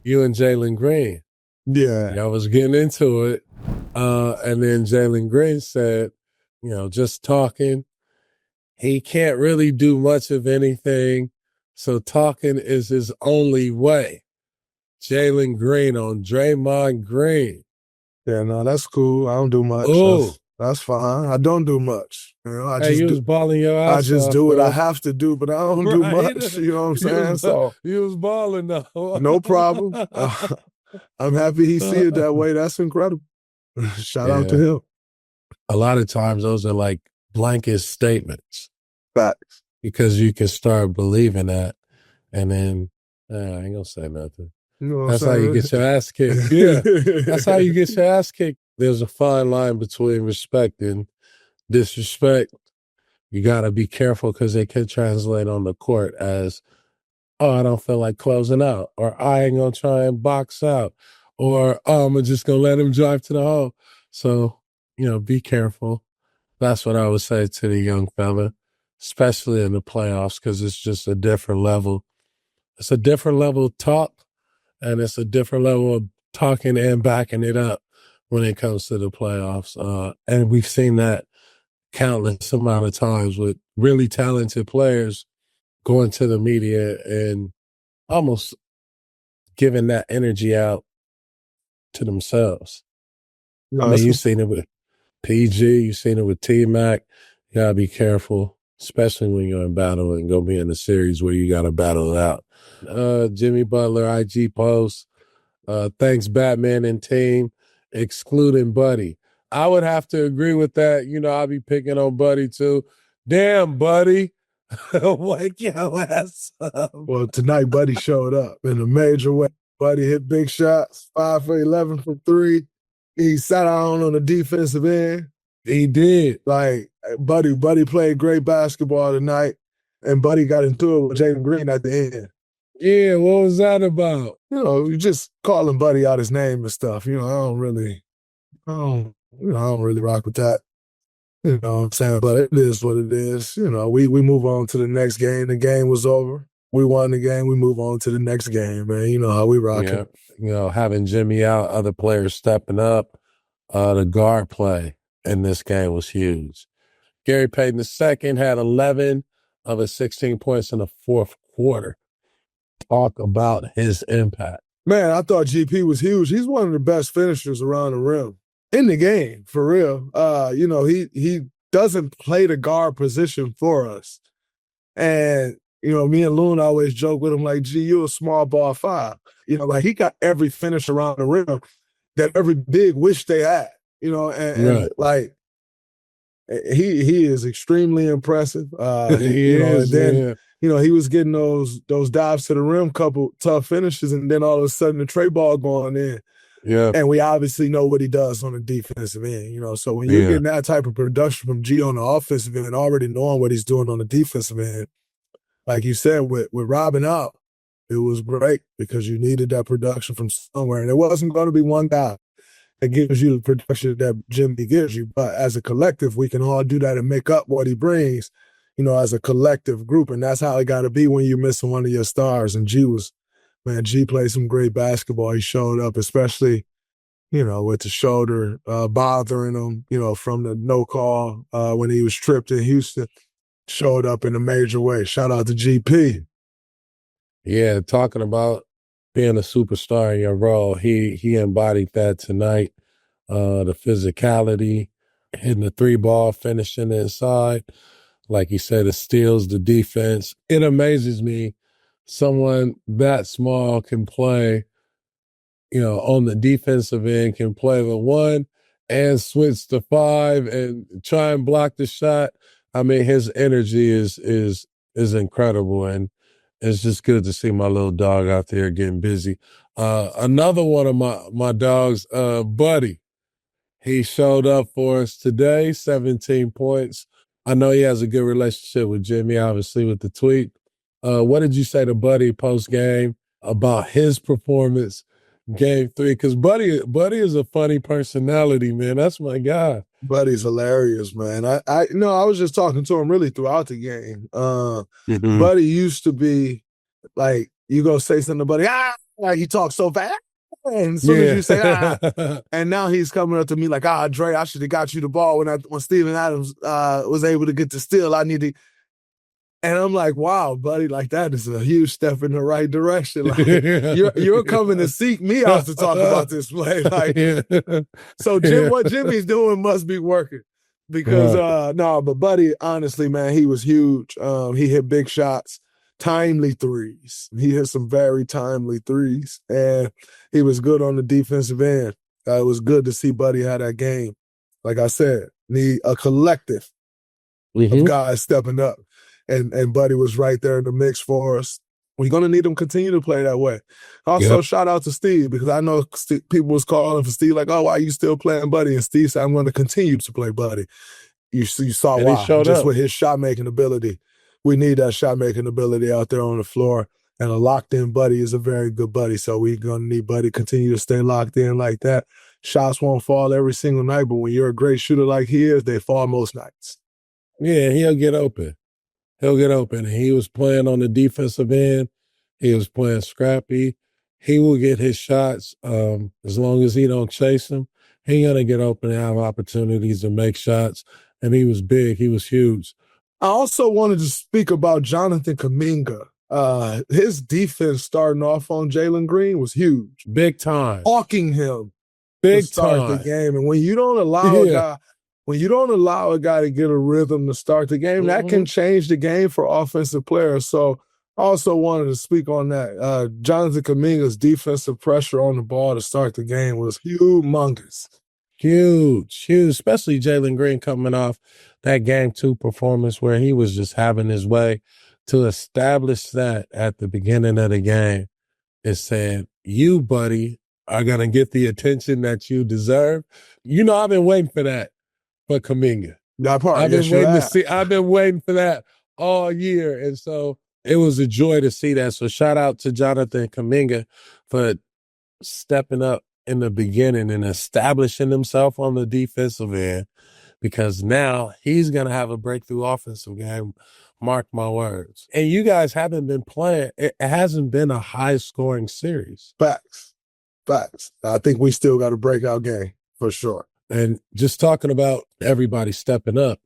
you and Jalen Green. Yeah. Y'all was getting into it. And then Jalen Green said, just talking. He can't really do much of anything. So talking is his only way. Jalen Green on Draymond Green. Yeah, no, that's cool. I don't do much. That's fine. I don't do much. You was balling your ass off. I just do what I have to do, but I don't do much. You know what I'm saying? You was balling though. No problem. I'm happy he see it that way. That's incredible. Shout out to him. A lot of times those are like blanket statements. Facts. Because you can start believing that, and then I ain't gonna say nothing. That's how you get your ass kicked. Yeah, that's how you get your ass kicked. There's a fine line between respect and disrespect. You got to be careful because they could translate on the court as, oh, I don't feel like closing out, or I ain't going to try and box out, or I'm just going to let him drive to the hole. So, be careful. That's what I would say to the young fella, especially in the playoffs, because it's just a different level. It's a different level of talk, and it's a different level of talking and backing it up when it comes to the playoffs. And we've seen that countless amount of times with really talented players going to the media and almost giving that energy out to themselves. You've seen it with PG, you've seen it with T-Mac. You got to be careful, especially when you're in battle and go be in a series where you got to battle it out. Jimmy Butler, IG post, thanks Batman and team, excluding Buddy. I would have to agree with that. I'll be picking on Buddy too. Damn, Buddy. Wake your ass up. Well, tonight Buddy showed up in a major way. Buddy hit big shots, 5 for 11 from 3. He sat down on the defensive end. He did. Like, Buddy played great basketball tonight, and Buddy got into it with Jalen Green at the end. Yeah, what was that about? You just calling Buddy out his name and stuff. I don't really rock with that. You know what I'm saying? But it is what it is. We move on to the next game. The game was over. We won the game. We move on to the next game, man. You know how we rock it. Having Jimmy out, other players stepping up, the guard play in this game was huge. Gary Payton II had 11 of his 16 points in the fourth quarter. Talk about his impact. Man, I thought GP was huge. He's one of the best finishers around the rim in the game, for real. He doesn't play the guard position for us. And, me and Loon always joke with him like, gee, you a small ball 5. He got every finish around the rim that every big wish they had, and like, he is extremely impressive. He is, and then, he was getting those dives to the rim, couple tough finishes, and then all of a sudden the tray ball going in. Yeah. And we obviously know what he does on the defensive end, So when you're getting that type of production from G on the offensive end, already knowing what he's doing on the defensive end, like you said, with Robin out, it was great because you needed that production from somewhere. And it wasn't going to be one guy that gives you the production that Jimmy gives you. But as a collective, we can all do that and make up what he brings, as a collective group. And that's how it got to be when you're missing one of your stars. And G played some great basketball. He showed up, especially, with the shoulder bothering him, from the no call when he was tripped in Houston. Showed up in a major way. Shout out to GP. Yeah, talking about being a superstar in your role, he embodied that tonight. The physicality, hitting the 3-ball, finishing inside. Like he said, it steals the defense. It amazes me someone that small can play, on the defensive end, can play the 1 and switch to 5 and try and block the shot. I mean, his energy is incredible, and it's just good to see my little dog out there getting busy. Another one of my dogs, Buddy, he showed up for us today, 17 points. I know he has a good relationship with Jimmy, obviously, with the tweet. What did you say to Buddy post-game about his performance, Game 3? Because Buddy is a funny personality, man. That's my guy. Buddy's hilarious, man. I was just talking to him really throughout the game. Buddy used to be like, you go say something to Buddy, Like, he talks so fast. And as soon as you say, and now he's coming up to me like, Dray, I should have got you the ball when Steven Adams was able to get the steal. I need to. And I'm like, wow, buddy, like that is a huge step in the right direction. Like, you're coming to seek me out to talk about this play. Like, so what Jimmy's doing must be working. Because but Buddy, honestly, man, he was huge. He hit big shots, timely threes. He hit some very timely threes, and he was good on the defensive end. It was good to see Buddy have that game. Like I said, need a collective of guys stepping up. And Buddy was right there in the mix for us. We're going to need him to continue to play that way. Also, shout out to Steve, because I know people was calling for Steve like, why are you still playing Buddy? And Steve said, I'm going to continue to play Buddy. You saw why, just with his shot-making ability. We need that shot-making ability out there on the floor. And a locked-in Buddy is a very good Buddy. So we're going to need Buddy to continue to stay locked in like that. Shots won't fall every single night, but when you're a great shooter like he is, they fall most nights. Yeah, he'll get open. He'll get open. He was playing on the defensive end. He was playing scrappy. He will get his shots as long as he don't chase them. He's going to get open and have opportunities to make shots. And he was big. He was huge. I also wanted to speak about Jonathan Kuminga. His defense starting off on Jalen Green was huge. Big time. Hawking him. Big to start time. the game. And when you don't allow a guy... When you don't allow a guy to get a rhythm to start the game, that can change the game for offensive players. So I also wanted to speak on that. Jonathan Kuminga's defensive pressure on the ball to start the game was humongous. Huge, especially Jalen Green coming off that Game 2 performance where he was just having his way. To establish that at the beginning of the game is saying, you, buddy, are going to get the attention that you deserve. You know, I've been waiting for that. For Kaminga. That part, I've been waiting for that all year. And so it was a joy to see that. So shout out to Jonathan Kuminga for stepping up in the beginning and establishing himself on the defensive end, because now he's going to have a breakthrough offensive game. Mark my words. And you guys haven't been playing. It hasn't been a high-scoring series. Facts. I think we still got a breakout game for sure. And just talking about everybody stepping up,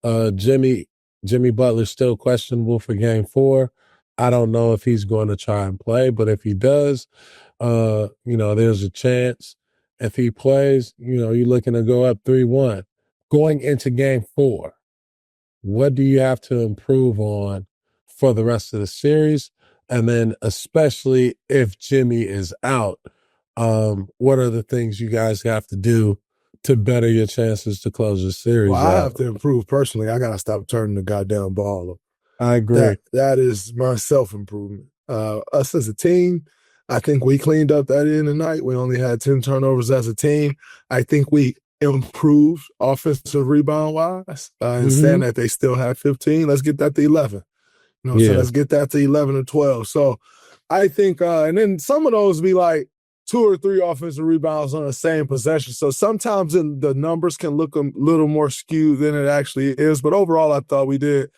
Jimmy Butler's still questionable for Game 4. I don't know if he's going to try and play, but if he does, there's a chance. If he plays, you're looking to go up 3-1. Going into Game 4, what do you have to improve on for the rest of the series? And then especially if Jimmy is out, what are the things you guys have to do to better your chances to close the series? Well, I have to improve personally. I got to stop turning the goddamn ball up. I agree. That is my self-improvement. Us as a team, I think we cleaned up that end tonight. We only had 10 turnovers as a team. I think we improved offensive rebound-wise. And saying that they still have 15, let's get that to 11. So let's get that to 11 or 12. So I think, and then some of those be like, 2 or 3 offensive rebounds on the same possession. So sometimes the numbers can look a little more skewed than it actually is. But overall, I thought we did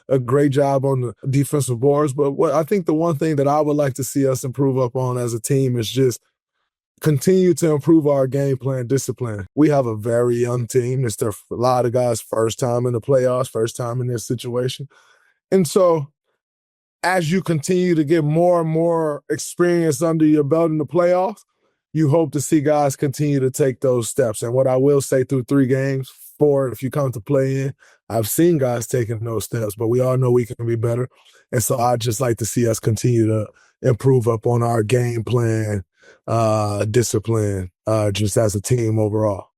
a great job on the defensive boards. But I think the one thing that I would like to see us improve up on as a team is just continue to improve our game plan discipline. We have a very young team. It's a lot of guys' first time in the playoffs, first time in this situation. And so as you continue to get more and more experience under your belt in the playoffs, you hope to see guys continue to take those steps. And what I will say through 3 games, 4 if you come to play in, I've seen guys taking those steps, but we all know we can be better. And so I'd just like to see us continue to improve up on our game plan, discipline, just as a team overall.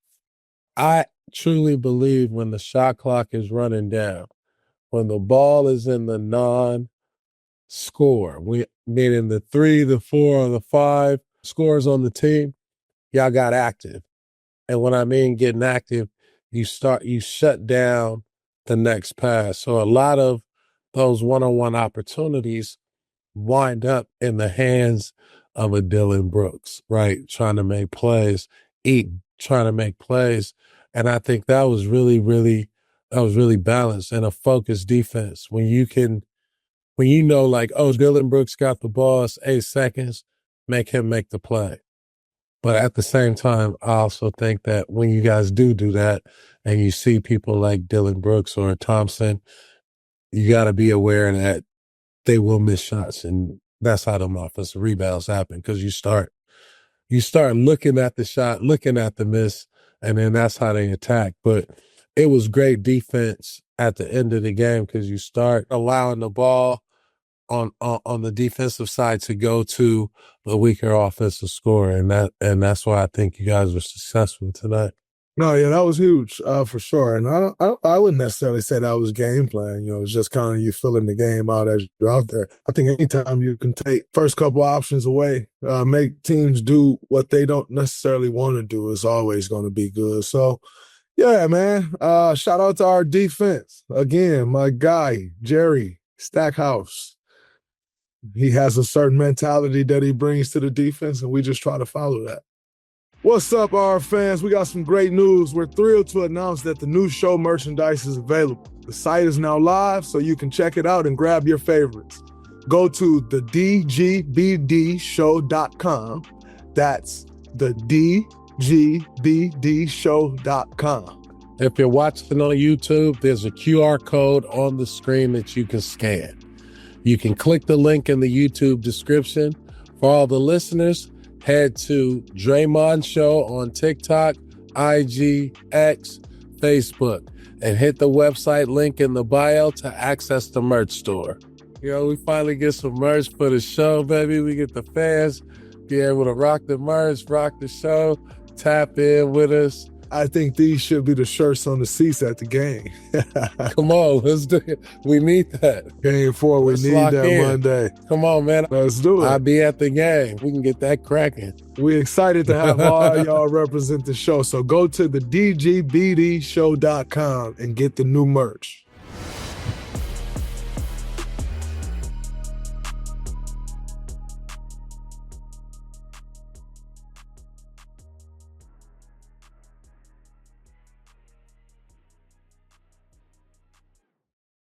I truly believe when the shot clock is running down, when the ball is in the non-score, meaning the 3, the 4, or the 5 scores on the team, y'all got active. And when I mean getting active, you shut down the next pass. So a lot of those one-on-one opportunities wind up in the hands of a Dylan Brooks, right? Trying to make plays, trying to make plays. And I think that was really balanced and a focused defense. When you know, like, oh, Dylan Brooks got the ball, it's 8 seconds. make him make the play. But at the same time, I also think that when you guys do that and you see people like Dylan Brooks or Thompson, you got to be aware that they will miss shots. And that's how them offensive rebounds happen, because you start looking at the shot, looking at the miss, and then that's how they attack. But it was great defense at the end of the game, because you start allowing the ball on the defensive side to go to the weaker offensive scorer, and that's why I think you guys were successful tonight. No, yeah, that was huge for sure. And I wouldn't necessarily say that was game plan. You know, it's just kind of you filling the game out as you're out there. I think anytime you can take first couple options away, make teams do what they don't necessarily want to do, is always going to be good. So, yeah, man, shout out to our defense. Again, my guy, Jerry Stackhouse. He has a certain mentality that he brings to the defense, and we just try to follow that. What's up, our fans? We got some great news. We're thrilled to announce that the new show merchandise is available. The site is now live, so you can check it out and grab your favorites. Go to the dgbdshow.com. That's the dgbdshow.com. If you're watching on YouTube, there's a QR code on the screen that you can scan. You can click the link in the YouTube description. For all the listeners, head to Draymond Show on TikTok, IG, X, Facebook, and hit the website link in the bio to access the merch store. You know, we finally get some merch for the show, baby. We get the fans be able to rock the merch, rock the show, tap in with us. I think these should be the shirts on the seats at the game. Come on, let's do it. We need that. Game 4, we need that in. Monday. Come on, man. Let's do it. I'll be at the game. We can get that cracking. We're excited to have all y'all represent the show. So go to the dgbdshow.com and get the new merch.